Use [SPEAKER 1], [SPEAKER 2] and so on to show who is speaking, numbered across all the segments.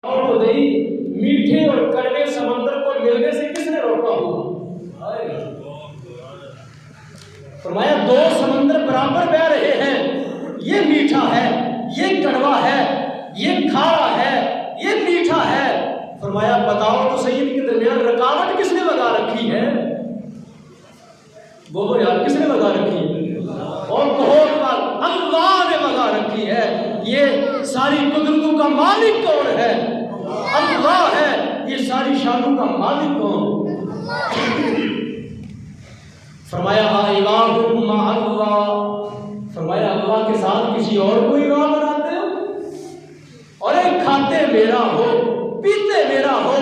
[SPEAKER 1] اور خدائی میٹھے اور کڑوے سمندر کو ملنے سے کس نے روکا ہوگا؟ فرمایا دو سمندر برابر بہ رہے ہیں، یہ میٹھا ہے، یہ کڑوا ہے، یہ کھارا ہے، یہ میٹھا ہے۔ فرمایا بتاؤ تو صحیح ان کے درمیان رکاوٹ کس نے لگا رکھی ہے؟ بولو یار، کس نے لگا رکھی ہے؟ اور بہت بار اللہ نے لگا رکھی ہے۔ یہ ساری قدرتوں کا مالک کون ہے؟ اللہ ہے۔ یہ ساری شانوں کا مالک کون؟ فرمایا الہ مع اللہ، فرمایا اللہ کے ساتھ کسی اور کو الہ بناتے ہو؟ اور ایک کھاتے میرا ہو، پیتے میرا ہو،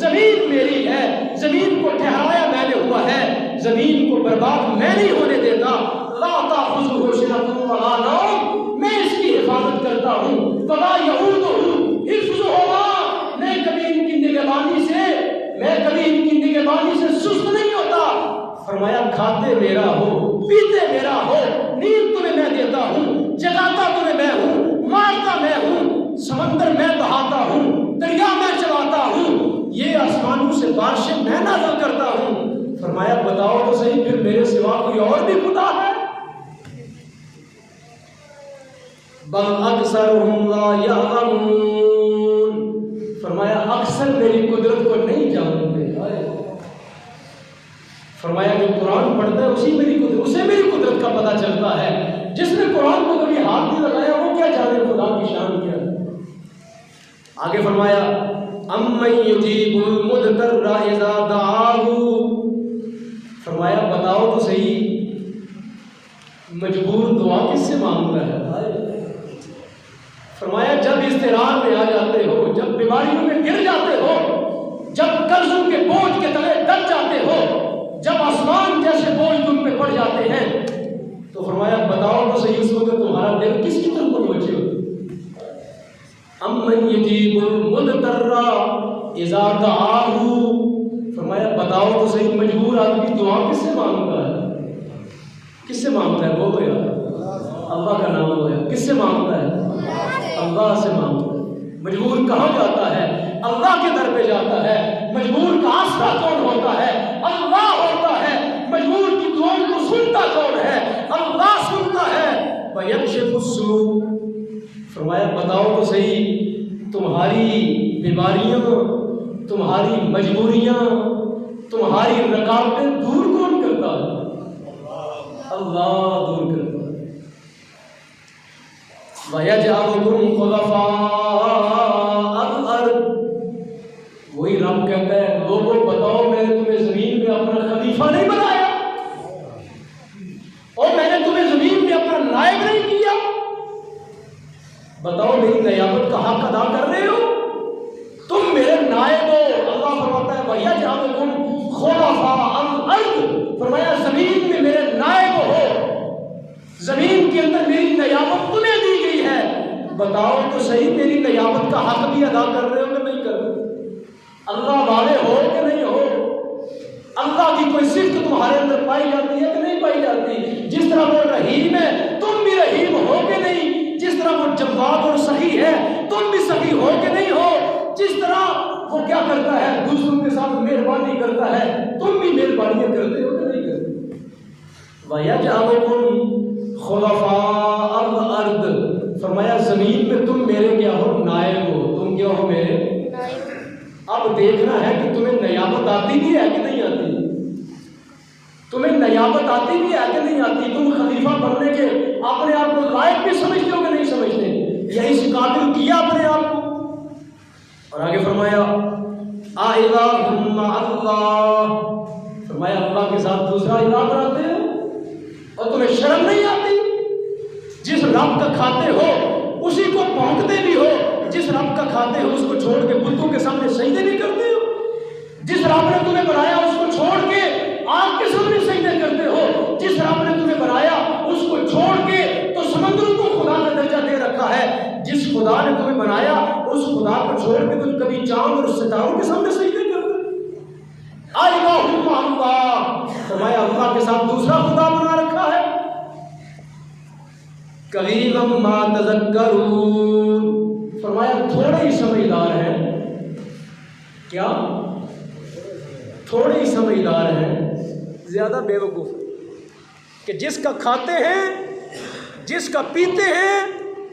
[SPEAKER 1] زمین میری ہے، زمین کو ٹھہرایا میں نے ہوا ہے، زمین کو برباد میں نہیں ہونے دیتا۔ لا تأخذہ سنۃ ولا نوم، میں اس کی حفاظت کرتا ہوں۔ ولا یعودہ حفظہما، میں کبھی ان کی نگہبانی سے سست نہیں ہوتا۔ فرمایا کھاتے میرا ہو، پیتے میرا ہو، نیند تمہیں میں دیتا ہوں، جگاتا تمہیں میں ہوں، مارتا میں ہوں، سمندر میں بہاتا ہوں، دریا میں چلاتا ہوں، یہ آسمانوں سے بارشیں میں نازل کرتا ہوں۔ فرمایا بتاؤ تو صحیح پھر میرے سوا کوئی اور بھی خدا ہے؟ بل اکثرهم لا یعلمون، فرمایا اکثر میری قدرت کو نہیں جانتے۔ فرمایا جو قرآن پڑھتا ہے اسے میری قدرت کا پتہ چلتا ہے۔ جس نے قرآن کو کبھی ہاتھ نہیں لگایا وہ کیا جانے خدا کی شان کیا ہے۔ آگے فرمایا امن یجیب المضطر اذا دعاہ، فرمایا بتاؤ تو صحیح مجبور دعا کس سے مانگتا ہے؟ فرمایا جب اضطرار میں آ جاتے ہو، جب بیماریوں میں گر جاتے ہو، جب قرضوں کے بوجھ کے تلے دب جاتے ہو، جب آسمان جیسے بوجھ تم پہ پڑ جاتے ہیں، تو فرمایا بتاؤ تو صحیح اس وقت تمہارا دل کس کی طرف متوجہ ہو؟ امن یجیب المضطر اذا دعاہ، فرمایا بتاؤ تو صحیح مجبور آدمی دعا کس سے مانگتا ہے؟ کس سے مانگتا ہے؟ بولو یار، اللہ کا نام لو یار، کس سے مانگتا ہے؟ اللہ سے مانگتا ہے۔ مجبور کہاں جاتا ہے؟ اللہ کے در پہ جاتا ہے۔ مجبور کا آسرا کون ہوتا ہے؟ اللہ ہوتا ہے۔ مجبور کی دعاؤں کو سنتا کون ہے؟ اللہ سنتا ہے۔ وَيَكْشِفُ السُّوءَ، فرمایا بتاؤ تو صحیح تمہاری بیماریاں، تمہاری مجبوریاں، تمہاری رکاوٹیں دور کون کرتا ہے؟ اللہ دور کرتا ہے۔ وَيَجْعَلُكُمْ خُلَفَاءَ الْأَرْضِ، وہی رب کہتا ہے لوگوں بتاؤ میں نے تمہیں زمین میں اپنا خلیفہ نہیں بنایا، اور میں نے تمہیں زمین میں اپنا نائب نہیں کیا؟ بتاؤ میری نیابت کا حق ادا کر رہے ہو؟ تم میرے نائب ہو۔ اللہ فرماتا ہے وَيَجْعَلُكُمْ خُلَفَاءَ الْأَرْضِ، فرمایا زمین میں میرے نائب ہو، زمین کے اندر میری نیابت تمہیں دی گئی ہے۔ بتاؤ تو صحیح میری نیابت کا حق بھی ادا کر رہے ہو کہ نہیں کر رہے؟ اللہ والے ہو کہ نہیں ہو؟ اللہ کی کوئی صفت تمہارے اندر پائی جاتی ہے کہ نہیں پائی جاتی؟ جس طرح وہ رحیم ہے تم بھی رحیم ہو کہ نہیں؟ جس طرح وہ جواد اور سخی ہے تم بھی سخی ہو کہ نہیں ہو؟ جس طرح وہ کیا کرتا ہے دوسروں کے ساتھ مہربانی کرتا ہے تم بھی مہربانیاں کرتے ہو کہ نہیں کرتے؟ وَيَجْعَلُكُمْ خُلَفَاءَ الْأَرْضِ، فرمایا زمین میں تم میرے کیا ہو؟ نائب ہو۔ تم کیا ہو؟ میرے نائب۔ اب دیکھنا ہے کہ تمہیں نیابت آتی بھی ہے کہ نہیں آتی؟ تمہیں نیابت آتی بھی ہے کہ نہیں آتی؟ تم خلیفہ بننے کے اپنے آپ کو لائق بھی سمجھتے ہو کہ نہیں سمجھتے؟ یہی سے قابل کیا اپنے آپ کو؟ اور آگے فرمایا اَإِلَٰهٌ مَّعَ اللَّهِ، فرمایا اللہ کے ساتھ دوسرا الہ بناتے ہو اور تمہیں شرم نہیں آتی؟ جس رب کا کھاتے ہو اسی کو بھونکتے بھی ہو، جس رب کا کھاتے ہو اس کو چھوڑ کے بتوں کے سامنے سجدے بھی کرتے ہو، جس رب نے تمہیں بنایا اس کو چھوڑ کے آگ کے سامنے سجدے کرتے ہو، جس رب نے تمہیں بنایا اس کو چھوڑ کے تو سمندروں کو خدا کا درجہ دے رکھا ہے، جس خدا نے تمہیں بنایا اس خدا کو چھوڑ کے تم کبھی چاند اور ستاروں کے سامنے سجدے کرتے ہو؟ الہ مع اللہ، فرمایا اللہ کے ساتھ دوسرا خدا بنا رکھا ہے۔ قلیلا ما تذکرون، فرمایا تھوڑے ہی سمجھدار ہیں کیا تھوڑے ہی سمجھدار ہیں زیادہ بیوقوف، کہ جس کا کھاتے ہیں جس کا پیتے ہیں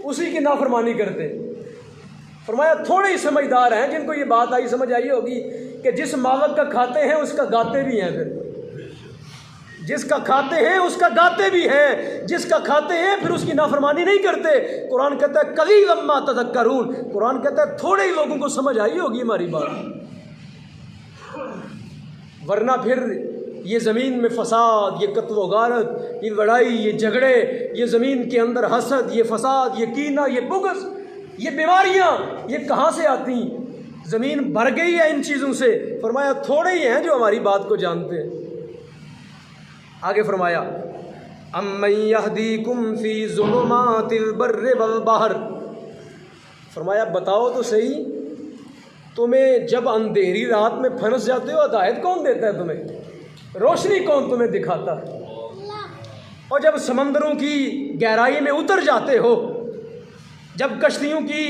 [SPEAKER 1] اسی کی نافرمانی کرتے ہیں۔ فرمایا تھوڑے ہی سمجھدار ہیں جن کو یہ بات آئی، سمجھ آئی ہوگی کہ جس مالک کا کھاتے ہیں اس کا گاتے بھی ہیں، پھر جس کا کھاتے ہیں اس کا گاتے بھی ہیں، جس کا کھاتے ہیں پھر اس کی نافرمانی نہیں کرتے۔ قرآن کہتا ہے قلیلا ما تذکرون، قرآن کہتا ہے تھوڑے ہی لوگوں کو سمجھ آئی ہوگی ہماری بات، ورنہ پھر یہ زمین میں فساد، یہ قتل و غارت، یہ لڑائی، یہ جھگڑے، یہ زمین کے اندر حسد، یہ فساد، یہ کینہ، یہ بغض، یہ بیماریاں، یہ کہاں سے آتی ہیں؟ زمین بھر گئی ہے ان چیزوں سے۔ فرمایا تھوڑے ہی ہیں جو ہماری بات کو جانتے ہیں۔ آگے فرمایا امن یہدیکم فی ظلمات البر والبحر، فرمایا بتاؤ تو صحیح، تمہیں جب اندھیری رات میں پھنس جاتے ہو ہدایت کون دیتا ہے تمہیں؟ روشنی کون تمہیں دکھاتا ہے؟ اور جب سمندروں کی گہرائی میں اتر جاتے ہو، جب کشتیوں کی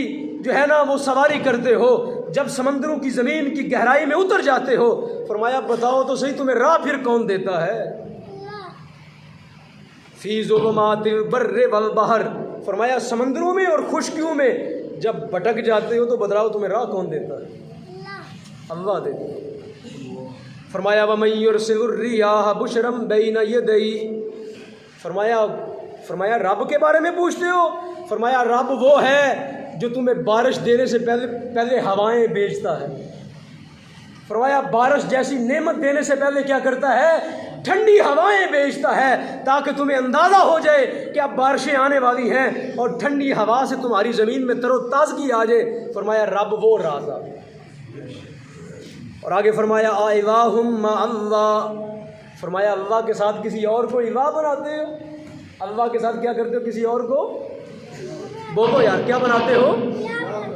[SPEAKER 1] جو ہے نا وہ سواری کرتے ہو، جب سمندروں کی زمین کی گہرائی میں اتر جاتے ہو، فرمایا بتاؤ تو صحیح تمہیں راہ پھر کون دیتا ہے؟ فی ظلمات البر والبحر، فرمایا سمندروں میں اور خشکیوں میں جب بھٹک جاتے ہو تو بتلاؤ تمہیں راہ کون دیتا ہے؟ اللہ دیتا ہے۔ فرمایا وَمَن يُرْسِلِ الرِّيَاحَ بُشْرًا بَيْنَ يَدَيْهِ، فرمایا رب کے بارے میں پوچھتے ہو؟ فرمایا رب وہ ہے جو تمہیں بارش دینے سے پہلے ہوائیں بھیجتا ہے۔ فرمایا بارش جیسی نعمت دینے سے پہلے کیا کرتا ہے؟ ٹھنڈی ہوائیں بھیجتا ہے تاکہ تمہیں اندازہ ہو جائے کہ اب بارشیں آنے والی ہیں، اور ٹھنڈی ہوا سے تمہاری زمین میں تر و تازگی آ جائے۔ فرمایا رب وہ رازق۔ اور آگے فرمایا الٰہ مع اللہ، فرمایا اللہ کے ساتھ کسی اور کو الٰہ بناتے ہو؟ اللہ کے ساتھ کیا کرتے ہو؟ کسی اور کو بولو یار، کیا بناتے ہو؟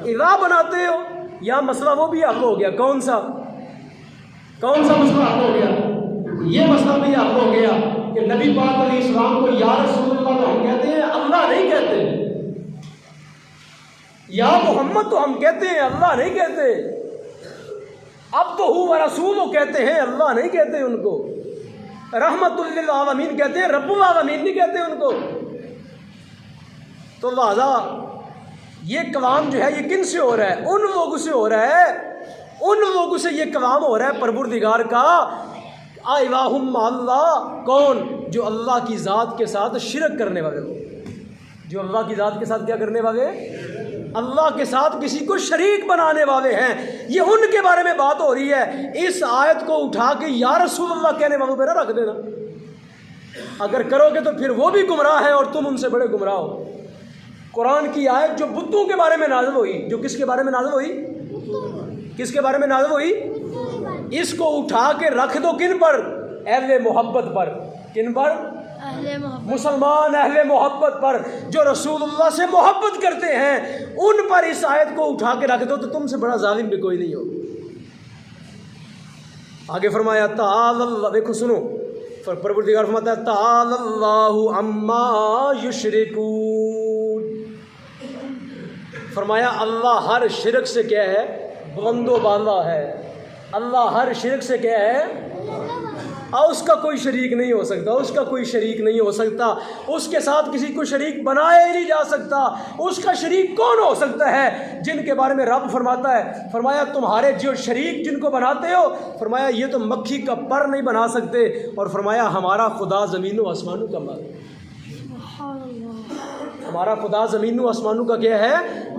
[SPEAKER 1] الٰہ بناتے ہو۔ یا مسئلہ وہ بھی حل ہو گیا، کون سا مسئلہ حل ہو گیا؟ یہ مسئلہ بھی حل ہو گیا کہ نبی پاک علیہ السلام کو یا رسول اللہ تو ہم کہتے ہیں، اللہ نہیں کہتے، یا محمد تو ہم کہتے ہیں، اللہ نہیں کہتے۔ اب تو ہو رسول کہتے ہیں، اللہ نہیں کہتے ان کو۔ رحمت للعالمین کہتے ہیں، رب العالمین نہیں کہتے ان کو۔ تو لہذا یہ کلام جو ہے یہ کن سے ہو رہا ہے؟ ان لوگوں سے ہو رہا ہے، ان لوگوں سے یہ کلام ہو رہا ہے پروردگار کا الٰہ مع اللہ، کون؟ جو اللہ کی ذات کے ساتھ شرک کرنے والے لوگ، جو اللہ کی ذات کے ساتھ کیا کرنے والے؟ اللہ کے ساتھ کسی کو شریک بنانے والے ہیں، یہ ان کے بارے میں بات ہو رہی ہے۔ اس آیت کو اٹھا کے یا رسول اللہ کہنے والوں پہ نہ رکھ دینا، اگر کرو گے تو پھر وہ بھی گمراہ ہیں اور تم ان سے بڑے گمراہ ہو۔ قرآن کی آیت جو بتوں کے بارے میں نازل ہوئی، جو کس کے بارے میں نازل ہوئی؟ کس کے بارے میں نازل ہوئی؟ اس کو اٹھا کے رکھ دو کن پر؟ اہل محبت پر۔ کن پر؟ مسلمان اہل محبت پر، جو رسول اللہ سے محبت کرتے ہیں، ان پر اس آیت کو اٹھا کے رکھ دو تو تم سے بڑا ظالم بھی کوئی نہیں ہو۔ آگے فرمایا تعالی اللہ، دیکھو سنو، پروردگار فرماتا ہے تعالی اللہ عما یشرکون، فرمایا اللہ ہر شرک سے کیا ہے؟ بلند و بالا ہے۔ اللہ ہر شرک سے کیا ہے؟ اور اس کا کوئی شریک نہیں ہو سکتا، اس کا کوئی شریک نہیں ہو سکتا، اس کے ساتھ کسی کو شریک بنایا ہی نہیں جا سکتا۔ اس کا شریک کون ہو سکتا ہے؟ جن کے بارے میں رب فرماتا ہے، فرمایا تمہارے جو شریک جن کو بناتے ہو، فرمایا یہ تو مکھی کا پر نہیں بنا سکتے، اور فرمایا ہمارا خدا زمینوں آسمانوں کا مالک، ہمارا خدا زمین و آسمانوں کا کیا ہے؟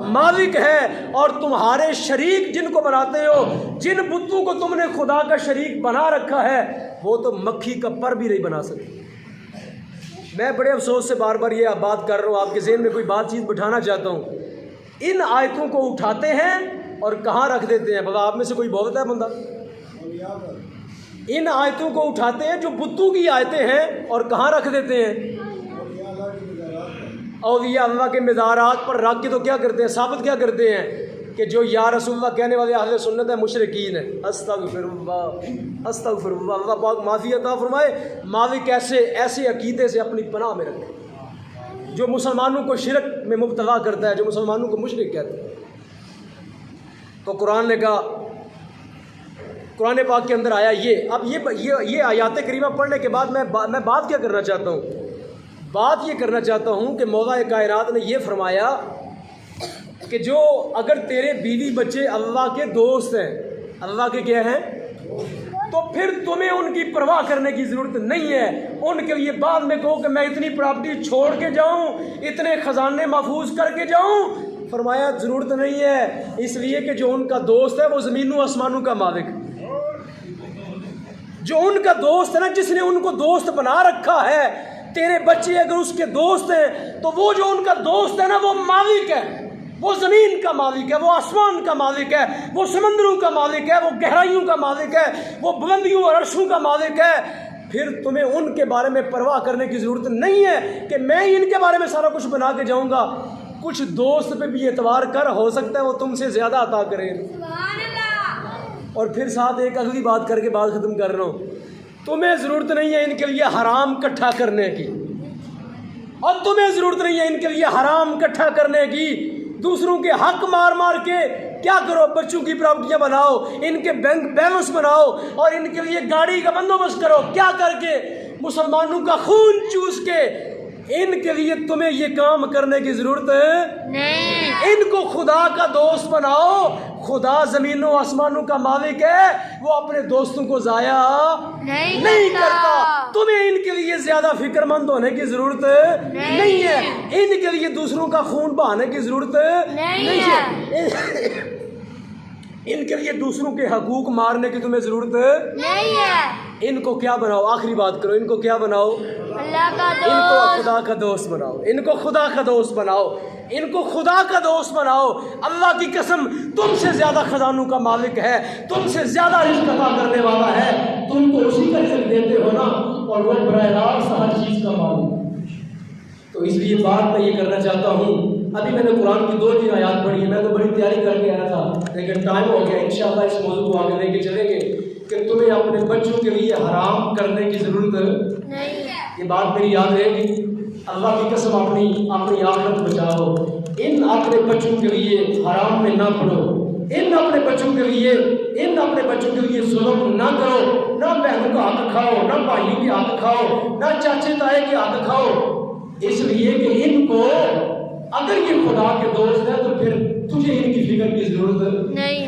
[SPEAKER 1] مالک ہے۔ اور تمہارے شریک جن کو بناتے ہو، جن بتوں کو تم نے خدا کا شریک بنا رکھا ہے، وہ تو مکھی کا پر بھی نہیں بنا سکتے۔ میں بڑے افسوس سے بار بار یہ بات کر رہا ہوں، آپ کے ذہن میں کوئی بات چیز بٹھانا چاہتا ہوں۔ ان آیتوں کو اٹھاتے ہیں اور کہاں رکھ دیتے ہیں؟ بابا آپ میں سے کوئی بولتا ہے بندہ؟ ان آیتوں کو اٹھاتے ہیں جو بتوں کی آیتیں ہیں اور کہاں رکھ دیتے ہیں؟ اولیاء اللہ کے مزارات پر رکھ کے تو کیا کرتے ہیں؟ ثابت کیا کرتے ہیں کہ جو یا رسول اللہ کہنے والے اہل سنت ہیں مشرکین ہیں۔ استغفر اللہ، استغفر اللہ، اللہ پاک معافی عطا فرمائے۔ مالک ایسے عقیدے سے اپنی پناہ میں رکھے جو مسلمانوں کو شرک میں مبتلا کرتا ہے، جو مسلمانوں کو مشرک کہتا ہے۔ تو قرآن نے کہا قرآن پاک کے اندر آیا یہ. اب یہ آیات کریمہ پڑھنے کے بعد میں بات کیا کرنا چاہتا ہوں؟ بات یہ کرنا چاہتا ہوں کہ مولا کائنات نے یہ فرمایا کہ جو اگر تیرے بیوی بچے اللہ کے دوست ہیں، اللہ کے کیا ہیں، تو پھر تمہیں ان کی پرواہ کرنے کی ضرورت نہیں ہے. ان کے لیے بعد میں کہو کہ میں اتنی پراپرٹی چھوڑ کے جاؤں، اتنے خزانے محفوظ کر کے جاؤں. فرمایا ضرورت نہیں ہے، اس لیے کہ جو ان کا دوست ہے وہ زمینوں آسمانوں کا مالک. جو ان کا دوست ہے نا، جس نے ان کو دوست بنا رکھا ہے، تیرے بچے اگر اس کے دوست ہیں تو وہ جو ان کا دوست ہے نا، وہ مالک ہے، وہ زمین کا مالک ہے، وہ آسمان کا مالک ہے، وہ سمندروں کا مالک ہے، وہ گہرائیوں کا مالک ہے، وہ بلندیوں اور عرشوں کا مالک ہے. پھر تمہیں ان کے بارے میں پرواہ کرنے کی ضرورت نہیں ہے کہ میں ان کے بارے میں سارا کچھ بنا کے جاؤں گا. کچھ دوست پہ بھی اعتبار کر، ہو سکتا ہے وہ تم سے زیادہ عطا کریں. اور پھر ساتھ ایک اگلی بات کر کے بات ختم کر رہا ہوں. تمہیں ضرورت نہیں ہے ان کے لیے حرام اکٹھا کرنے کی، اور تمہیں ضرورت نہیں ہے ان کے لیے حرام اکٹھا کرنے کی. دوسروں کے حق مار مار کے کیا کرو، بچوں کی پراپرٹیاں بناؤ، ان کے بینک بیلنس بناؤ، اور ان کے لیے گاڑی کا بندوبست کرو. کیا کر کے؟ مسلمانوں کا خون چوس کے. ان کے لیے تمہیں یہ کام کرنے کی ضرورت نہیں. ان کو خدا کا دوست بناؤ. خدا زمینوں آسمانوں کا مالک ہے، وہ اپنے دوستوں کو ضائع نہیں کرتا. تمہیں ان کے لیے زیادہ فکر مند ہونے کی ضرورت نہیں ہے. ان کے لیے دوسروں کا خون بہانے کی ضرورت نہیں ہے. ان کے لیے دوسروں کے حقوق مارنے کی تمہیں ضرورت نہیں ہے. ان کو کیا بناؤ؟ آخری بات کرو. ان کو کیا بناؤ؟ اللہ کا دوست. ان کو خدا کا دوست بناؤ. ان کو خدا کا دوست بناؤ. ان کو خدا کا دوست بناؤ. اللہ کی قسم، تم سے زیادہ خزانوں کا مالک ہے، تم سے زیادہ رزق عطا کرنے والا ہے. تم تو اسی کا رزق دیتے ہو نا، اور وہ براہ راست ہر چیز کا مالک. تو اس لیے بات میں یہ کرنا چاہتا ہوں. ابھی میں نے قرآن کی 2-3 آیات پڑھی ہے. میں تو بڑی تیاری کر کے آیا تھا، لیکن ٹائم ہو گیا. انشاءاللہ اس موضوع کو آگے لے کے چلیں گے کہ تمہیں اپنے بچوں کے لیے حرام کرنے کی ضرورت نہیں ہے. یہ بات میری یاد رہے گی. اللہ کی قسم اپنی آخرت بچاؤ. ان اپنے بچوں کے لیے حرام میں نہ پڑو. ان اپنے بچوں کے لیے ظلم نہ کرو. نہ بہنوں کا حق کھاؤ، نہ بھائیوں کے حق کھاؤ، نہ چاچے تائے کے حق کھاؤ. اس لیے کہ ان کو اگر یہ خدا کے دوست ہے تو پھر تجھے ان کی فکر کی ضرورت نہیں.